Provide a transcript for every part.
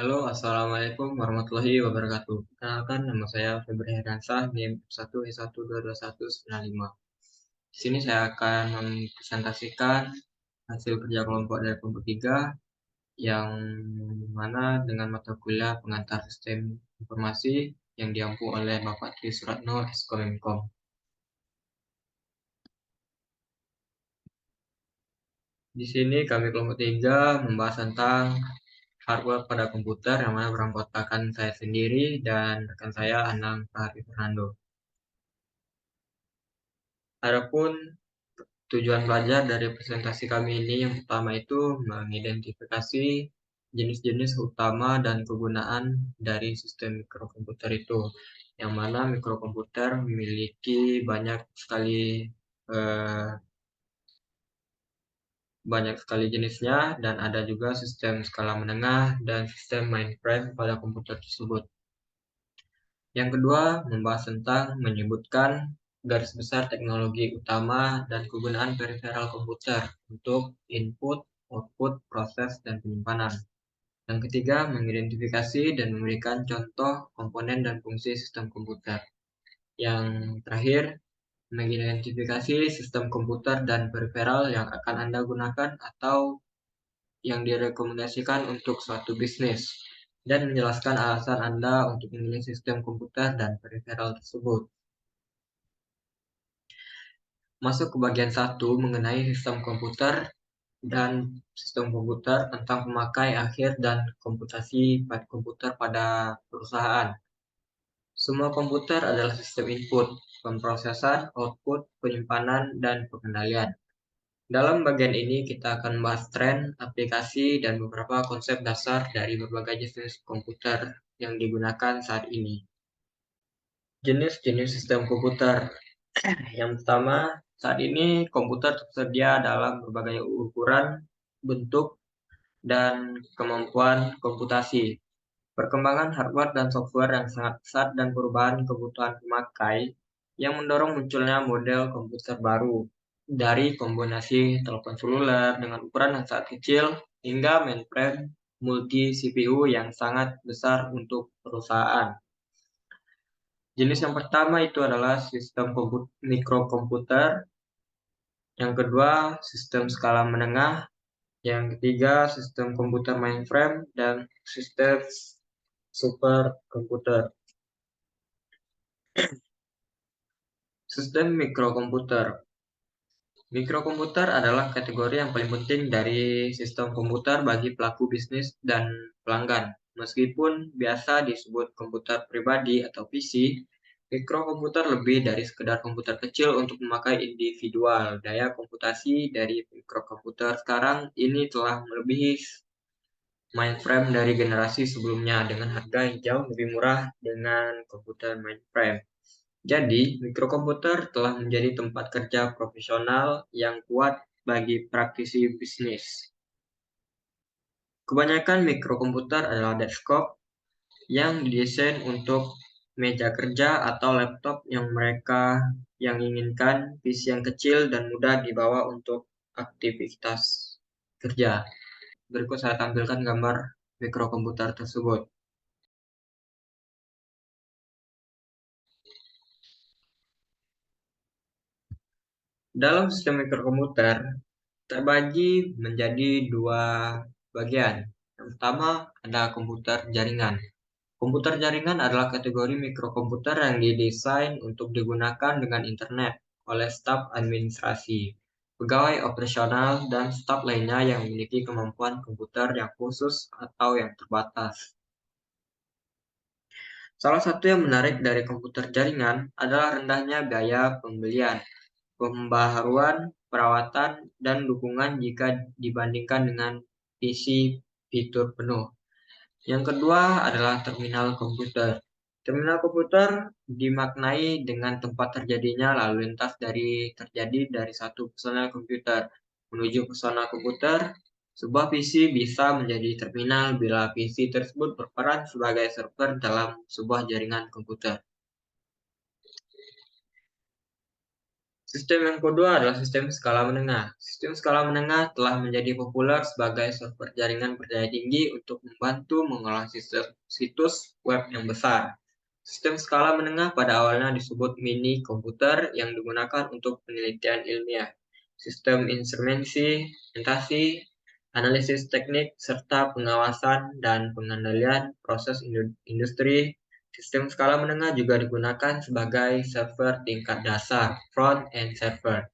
Halo, Assalamualaikum warahmatullahi wabarakatuh. Kenalkan, nama saya Febri Herdansah, NIM 1E1221995. Di sini saya akan mempresentasikan hasil kerja kelompok dari kelompok 3 yang mana dengan mata kuliah pengantar sistem informasi yang diampu oleh Bapak Tri Suratno Skomenkom. Di sini kami kelompok 3 membahas tentang hardware pada komputer yang mana beranggotakan saya sendiri dan rekan saya Anang Fahri Fernando. Adapun tujuan belajar dari presentasi kami ini yang pertama itu mengidentifikasi jenis-jenis utama dan kegunaan dari sistem mikrokomputer itu, yang mana mikrokomputer memiliki eh, banyak sekali jenisnya, dan ada juga sistem skala menengah dan sistem mainframe pada komputer tersebut. Yang kedua, membahas tentang menyebutkan garis besar teknologi utama dan kegunaan periferal komputer untuk input, output, proses, dan penyimpanan. Yang ketiga, mengidentifikasi dan memberikan contoh komponen dan fungsi sistem komputer. Yang terakhir, mengidentifikasi sistem komputer dan periferal yang akan Anda gunakan atau yang direkomendasikan untuk suatu bisnis, dan menjelaskan alasan Anda untuk memilih sistem komputer dan periferal tersebut. Masuk ke bagian 1 mengenai sistem komputer dan sistem komputer tentang pemakai akhir dan komputasi komputer pada perusahaan. Semua komputer adalah sistem input, pemrosesan, output, penyimpanan, dan pengendalian. Dalam bagian ini kita akan membahas tren, aplikasi, dan beberapa konsep dasar dari berbagai jenis komputer yang digunakan saat ini. Jenis-jenis sistem komputer. Yang pertama, saat ini komputer tersedia dalam berbagai ukuran, bentuk, dan kemampuan komputasi. Perkembangan hardware dan software yang sangat pesat dan perubahan kebutuhan pemakai yang mendorong munculnya model komputer baru, dari kombinasi telepon seluler dengan ukuran yang sangat kecil hingga mainframe multi CPU yang sangat besar untuk perusahaan. Jenis yang pertama itu adalah sistem mikrokomputer, yang kedua sistem skala menengah, yang ketiga sistem komputer mainframe, dan sistem superkomputer. Sistem mikrokomputer. Mikrokomputer adalah kategori yang paling penting dari sistem komputer bagi pelaku bisnis dan pelanggan. Meskipun biasa disebut komputer pribadi atau PC, mikrokomputer lebih dari sekedar komputer kecil untuk memakai individual. Daya komputasi dari mikrokomputer sekarang ini telah melebihi mainframe dari generasi sebelumnya dengan harga yang jauh lebih murah dengan komputer mainframe. Jadi, mikrokomputer telah menjadi tempat kerja profesional yang kuat bagi praktisi bisnis. Kebanyakan mikrokomputer adalah desktop yang didesain untuk meja kerja atau laptop yang mereka yang inginkan, PC yang kecil dan mudah dibawa untuk aktivitas kerja. Berikut saya tampilkan gambar mikrokomputer tersebut. Dalam sistem mikrokomputer terbagi menjadi dua bagian. Yang pertama ada komputer jaringan. Komputer jaringan adalah kategori mikrokomputer yang didesain untuk digunakan dengan internet oleh staf administrasi, pegawai operasional, dan staf lainnya yang memiliki kemampuan komputer yang khusus atau yang terbatas. Salah satu yang menarik dari komputer jaringan adalah rendahnya biaya pembelian, pembaharuan, perawatan, dan dukungan jika dibandingkan dengan PC fitur penuh. Yang kedua adalah terminal komputer. Terminal komputer dimaknai dengan tempat terjadinya lalu lintas terjadi dari satu personel komputer menuju personel komputer. Sebuah PC bisa menjadi terminal bila PC tersebut berperan sebagai server dalam sebuah jaringan komputer. Sistem yang kedua adalah sistem skala menengah. Sistem skala menengah telah menjadi populer sebagai software jaringan berdaya tinggi untuk membantu mengolah situs web yang besar. Sistem skala menengah pada awalnya disebut mini komputer yang digunakan untuk penelitian ilmiah, sistem instrumentasi, analisis teknik, serta pengawasan dan pengendalian proses industri. Sistem skala menengah juga digunakan sebagai server tingkat dasar (front-end server)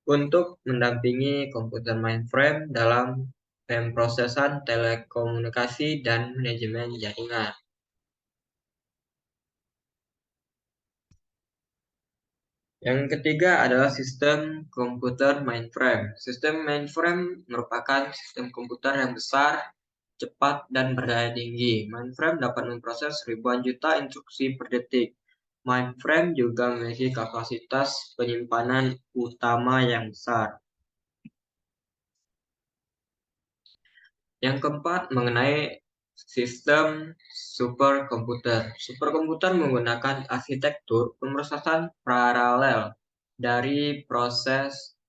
untuk mendampingi komputer mainframe dalam pemrosesan telekomunikasi dan manajemen jaringan. Yang ketiga adalah sistem komputer mainframe. Sistem mainframe merupakan sistem komputer yang besar, cepat, dan berdaya tinggi. Mainframe dapat memproses ribuan juta instruksi per detik. Mainframe juga memiliki kapasitas penyimpanan utama yang besar. Yang keempat, mengenai sistem superkomputer. Superkomputer menggunakan arsitektur pemrosesan paralel dari proses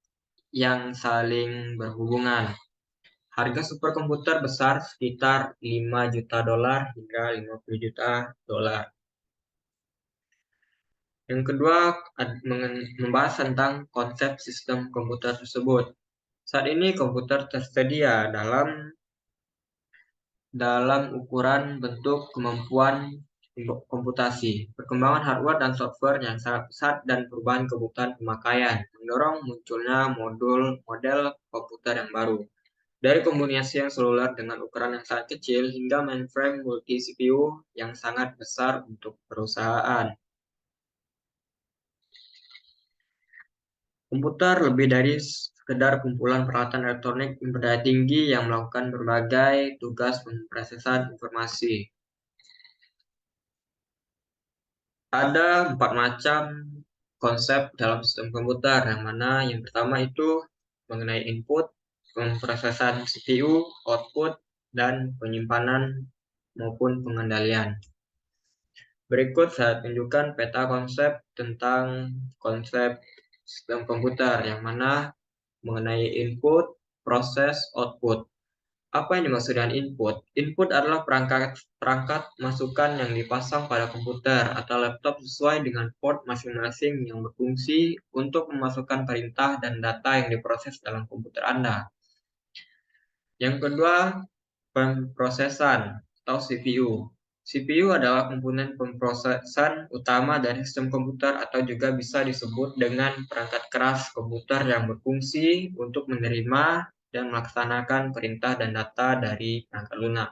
yang saling berhubungan. Harga superkomputer besar sekitar 5 juta dolar hingga 50 juta dolar. Yang kedua, membahas tentang konsep sistem komputer tersebut. Saat ini komputer tersedia dalam ukuran, bentuk, kemampuan komputasi, perkembangan hardware dan software yang sangat pesat, dan perubahan kebutuhan pemakaian mendorong munculnya model komputer yang baru. Dari kombinasi yang seluler dengan ukuran yang sangat kecil hingga mainframe multi CPU yang sangat besar untuk perusahaan. Komputer lebih dari sekedar kumpulan peralatan elektronik yang berdaya tinggi yang melakukan berbagai tugas pemrosesan informasi. Ada 4 macam konsep dalam sistem komputer, yang mana yang pertama itu mengenai input, pemrosesan CPU, output, dan penyimpanan maupun pengendalian. Berikut saya tunjukkan peta konsep tentang konsep sistem komputer, yang mana mengenai input, proses, output. Apa yang dimaksud dengan input? Input adalah perangkat masukan yang dipasang pada komputer atau laptop sesuai dengan port masing-masing yang berfungsi untuk memasukkan perintah dan data yang diproses dalam komputer Anda. Yang kedua, pemrosesan atau CPU. CPU adalah komponen pemrosesan utama dari sistem komputer atau juga bisa disebut dengan perangkat keras komputer yang berfungsi untuk menerima dan melaksanakan perintah dan data dari perangkat lunak.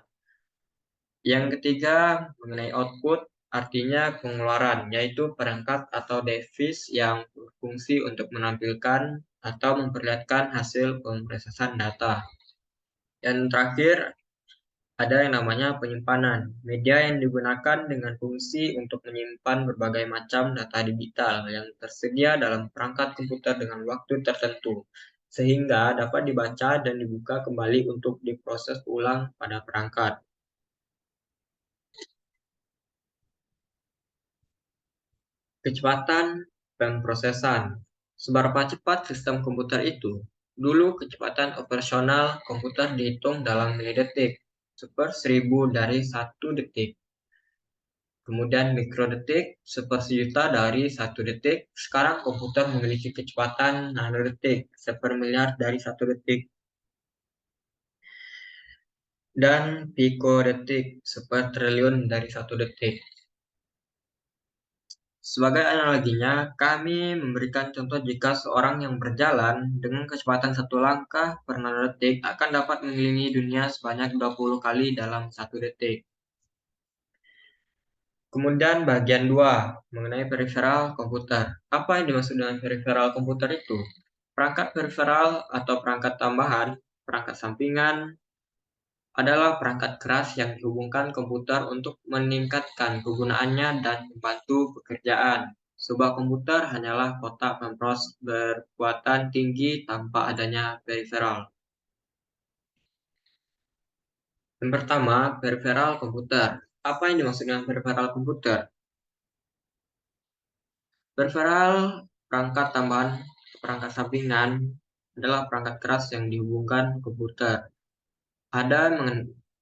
Yang ketiga, mengenai output, artinya pengeluaran, yaitu perangkat atau device yang berfungsi untuk menampilkan atau memperlihatkan hasil pemrosesan data. Dan terakhir, ada yang namanya penyimpanan, media yang digunakan dengan fungsi untuk menyimpan berbagai macam data digital yang tersedia dalam perangkat komputer dengan waktu tertentu, sehingga dapat dibaca dan dibuka kembali untuk diproses ulang pada perangkat. Kecepatan pemrosesan. Seberapa cepat sistem komputer itu? Dulu kecepatan operasional komputer dihitung dalam milidetik, 1/1000 dari 1 detik. Kemudian mikrodetik, 1/1000 dari 1 detik. Sekarang komputer memiliki kecepatan nanodetik, 1/1000 dari 1 detik. Dan pikodetik, 1/1000 dari 1 detik. Sebagai analoginya, kami memberikan contoh jika seorang yang berjalan dengan kecepatan 1 langkah per nanodetik akan dapat mengelilingi dunia sebanyak 20 kali dalam 1 detik. Kemudian bagian 2, mengenai periferal komputer. Apa yang dimaksud dengan periferal komputer itu? Perangkat periferal atau perangkat tambahan, perangkat sampingan, adalah perangkat keras yang dihubungkan komputer untuk meningkatkan kegunaannya dan membantu pekerjaan. Sebuah komputer hanyalah kotak berkekuatan tinggi tanpa adanya periferal. Yang pertama, periferal komputer. Apa yang dimaksud dengan periferal komputer? Periferal perangkat tambahan perangkat sampingan adalah perangkat keras yang dihubungkan komputer.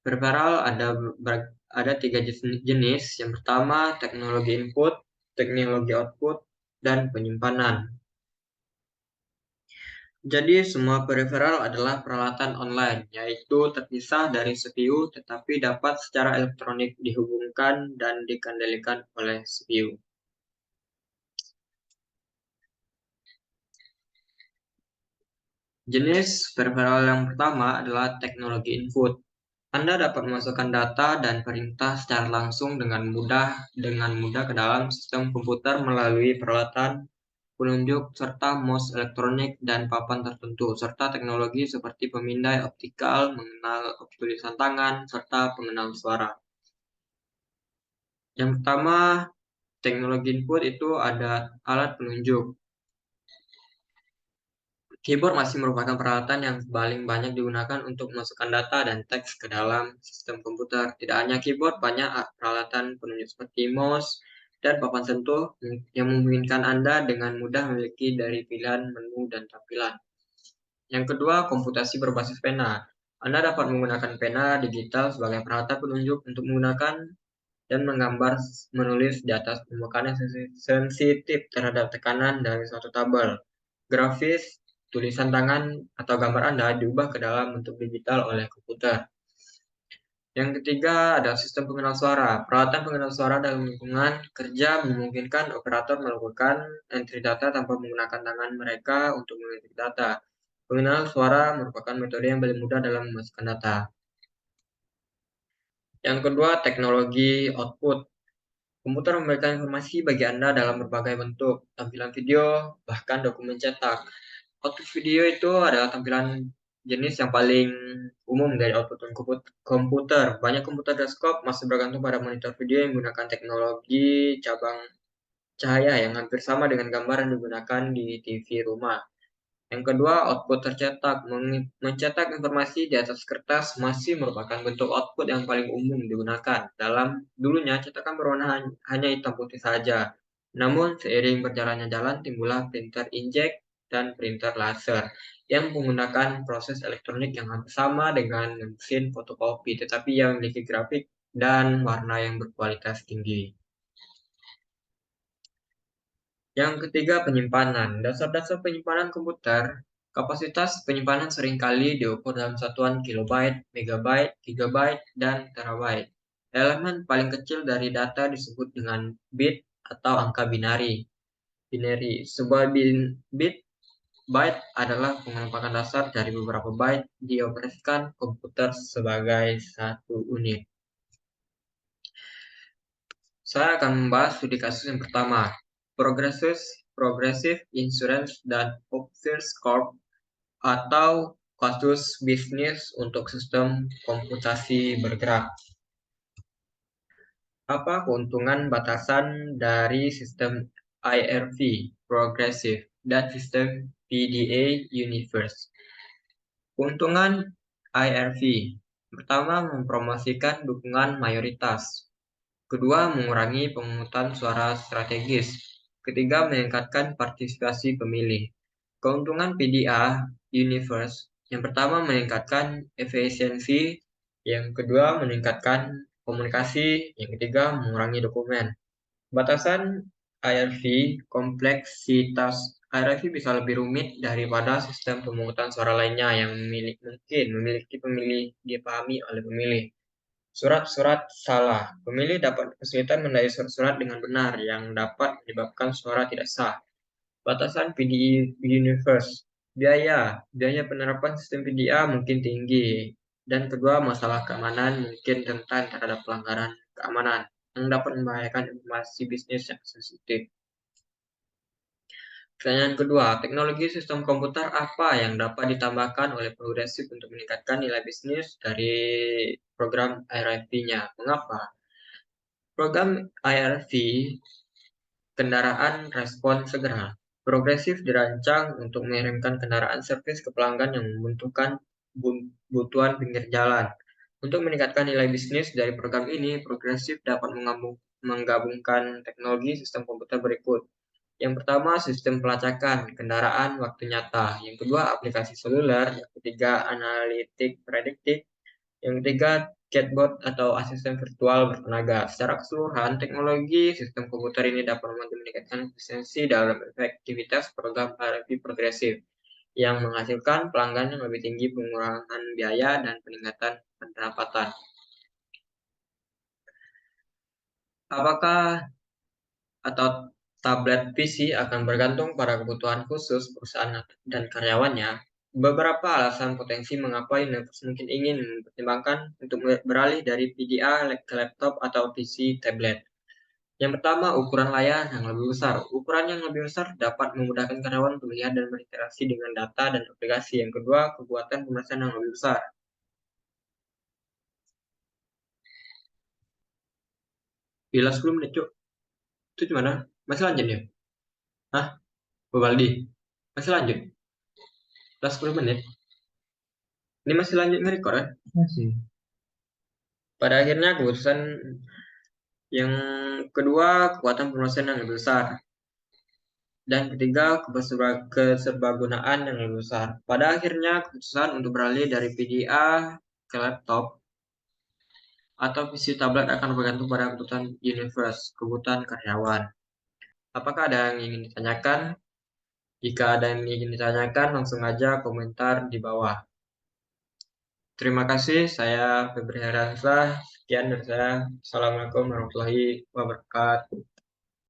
Peripheral ada tiga jenis. Yang pertama teknologi input, teknologi output, dan penyimpanan. Jadi semua peripheral adalah peralatan online, yaitu terpisah dari CPU tetapi dapat secara elektronik dihubungkan dan dikendalikan oleh CPU. Jenis peripheral yang pertama adalah teknologi input. Anda dapat memasukkan data dan perintah secara langsung dengan mudah ke dalam sistem komputer melalui peralatan penunjuk serta mouse elektronik dan papan tertentu, serta teknologi seperti pemindai optikal, mengenal tulisan tangan, serta pengenal suara. Yang pertama, teknologi input itu ada alat penunjuk. Keyboard masih merupakan peralatan yang paling banyak digunakan untuk memasukkan data dan teks ke dalam sistem komputer. Tidak hanya keyboard, banyak peralatan penunjuk seperti mouse dan papan sentuh yang memungkinkan Anda dengan mudah memiliki dari pilihan menu dan tampilan. Yang kedua, komputasi berbasis pena. Anda dapat menggunakan pena digital sebagai peralatan penunjuk untuk menggunakan dan menggambar menulis di atas permukaan yang sensitif terhadap tekanan dari suatu tabel. Grafis, tulisan tangan, atau gambar Anda diubah ke dalam bentuk digital oleh komputer. Yang ketiga ada sistem pengenal suara. Peralatan pengenal suara dalam lingkungan kerja memungkinkan operator melakukan entry data tanpa menggunakan tangan mereka untuk mengetik data. Pengenal suara merupakan metode yang paling mudah dalam memasukkan data. Yang kedua, teknologi output. Komputer memberikan informasi bagi Anda dalam berbagai bentuk, tampilan video, bahkan dokumen cetak. Output video itu adalah tampilan jenis yang paling umum dari output komputer. Banyak komputer desktop masih bergantung pada monitor video yang menggunakan teknologi cabang cahaya yang hampir sama dengan gambar yang digunakan di TV rumah. Yang kedua, output tercetak. Mencetak informasi di atas kertas masih merupakan bentuk output yang paling umum digunakan. Dulunya, cetakan berwarna hanya hitam putih saja. Namun, seiring berjalannya jalan, timbullah printer inkjet dan printer laser yang menggunakan proses elektronik yang hampir sama dengan mesin fotokopi, tetapi yang memiliki grafik dan warna yang berkualitas tinggi. Yang ketiga, penyimpanan. Dasar-dasar penyimpanan komputer, kapasitas penyimpanan seringkali diukur dalam satuan kilobyte, megabyte, gigabyte, dan terabyte. Elemen paling kecil dari data disebut dengan bit atau angka binari. Sebuah bit byte adalah pengelompokan dasar dari beberapa byte dioperasikan komputer sebagai satu unit. Saya akan membahas studi kasus yang pertama, Progressive Insurance dan Options Corp atau kasus bisnis untuk sistem komputasi bergerak. Apa keuntungan batasan dari sistem IRV Progressive dan sistem PDA Universe? Keuntungan IRV pertama, mempromosikan dukungan mayoritas. Kedua, mengurangi pemungutan suara strategis. Ketiga, meningkatkan partisipasi pemilih. Keuntungan PDA Universe, yang pertama meningkatkan efisiensi, yang kedua meningkatkan komunikasi, yang ketiga mengurangi dokumen. Batasan IRV, kompleksitas IRV bisa lebih rumit daripada sistem pemungutan suara lainnya yang mungkin memiliki pemilih dipahami oleh pemilih. Surat-surat salah. Pemilih dapat kesulitan menandai surat-surat dengan benar yang dapat menyebabkan suara tidak sah. Batasan PDI Universe. Biaya penerapan sistem PDA mungkin tinggi. Dan kedua, masalah keamanan mungkin rentan terhadap pelanggaran keamanan yang dapat membahayakan informasi bisnis yang sensitif. Pertanyaan kedua, teknologi sistem komputer apa yang dapat ditambahkan oleh Progressive untuk meningkatkan nilai bisnis dari program IRV-nya? Mengapa? Program IRV kendaraan respon segera. Progressive dirancang untuk mengirimkan kendaraan servis ke pelanggan yang membutuhkan kebutuhan pinggir jalan. Untuk meningkatkan nilai bisnis dari program ini, Progressive dapat menggabungkan teknologi sistem komputer berikut. Yang pertama, sistem pelacakan kendaraan waktu nyata. Yang kedua, aplikasi seluler. Yang ketiga, analitik prediktif. Yang ketiga, chatbot atau asisten virtual bertenaga. Secara keseluruhan, teknologi sistem komputer ini dapat membantu meningkatkan efisiensi dalam efektivitas program RFP progresif yang menghasilkan pelanggan yang lebih tinggi, pengurangan biaya, dan peningkatan pendapatan. Apakah atau tablet PC akan bergantung pada kebutuhan khusus perusahaan dan karyawannya? Beberapa alasan potensi mengapa Universe mungkin ingin mempertimbangkan untuk beralih dari PDA ke laptop atau PC tablet. Yang pertama, ukuran layar yang lebih besar. Ukuran yang lebih besar dapat memudahkan karyawan untuk melihat dan berinteraksi dengan data dan aplikasi. Yang kedua, kekuatan pemrosesan yang lebih besar. Gila 10 menit, Cuk. Itu gimana? Masih lanjut ya? Hah? Bobaldi? Masih lanjut? Udah 10 menit? Ini masih lanjut nge-record ya? Masih. Pada akhirnya keputusan yang kedua, kekuatan pemrosesan yang lebih besar. Dan ketiga, keserbagunaan yang lebih besar. Pada akhirnya keputusan untuk beralih dari PDA ke laptop atau PC tablet akan bergantung pada kebutuhan Universe, kebutuhan karyawan. Apakah ada yang ingin ditanyakan? Jika ada yang ingin ditanyakan, langsung aja komentar di bawah. Terima kasih, saya Febri Heransa. Sekian dari saya. Assalamualaikum warahmatullahi wabarakatuh.